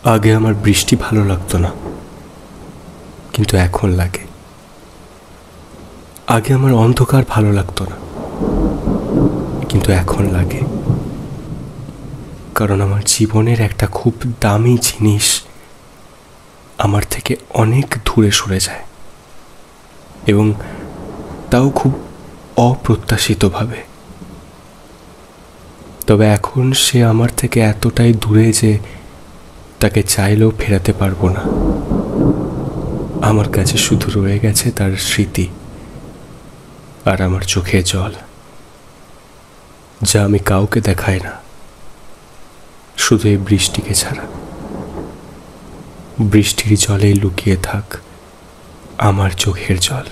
আগে আমার বৃষ্টি ভালো লাগতো না, কিন্তু এখন লাগে। আগে আমার অন্ধকার ভালো লাগতো না, কিন্তু এখন লাগে। কারণ আমার জীবনের একটা খুব দামি জিনিস আমার থেকে অনেক দূরে সরে যায়, এবং তাও খুব অপ্রত্যাশিতভাবে। তবে এখন সে আমার থেকে এতটাই দূরে যে তাকে চাইলেও ফেরাতে পারবো না। আমার কাছে শুধু রয়ে গেছে তার স্মৃতি আর আমার চোখে জল, যা আমি কাউকে দেখাই না, শুধু এই বৃষ্টিকে ছাড়া। বৃষ্টির জলেই লুকিয়ে থাক আমার চোখের জল।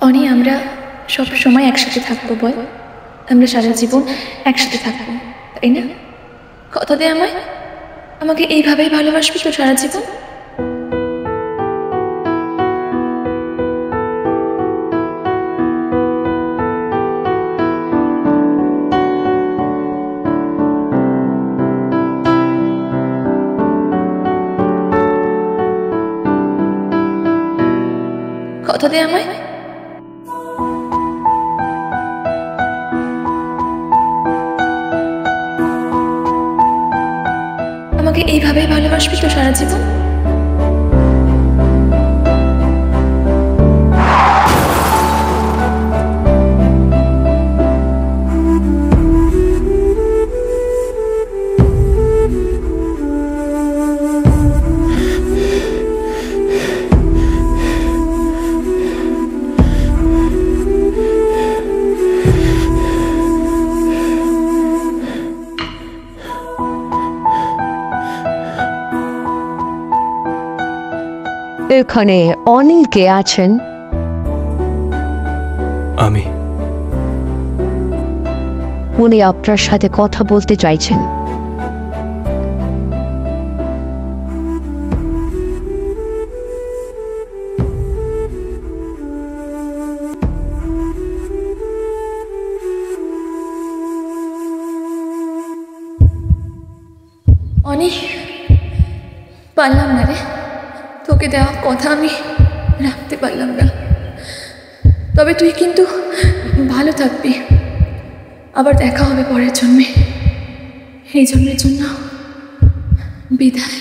অনি, আমরা সব সময় একসাথে থাকবো বল? আমরা সারা জীবন একসাথে থাকবো, তাই না? কথা দে আমায়, আমাকে এইভাবেই ভালোবাসবি তো সারা জীবন? কথা দে আমায়। আমাকে এইভাবেই ভালোবাসবি তো সারা জীবন? এখানে অনিল কে আছেন? আমি। উনি আপনার সাথে কথা বলতে চাইছেন। অনি, পারলাম না রে, তোকে দেওয়া কথা আমি রাখতে পারলাম না। তবে তুই কিন্তু ভালো থাকবি, আবার দেখা হবে পরের জন্মে। এই জন্মের জন্য বিদায়।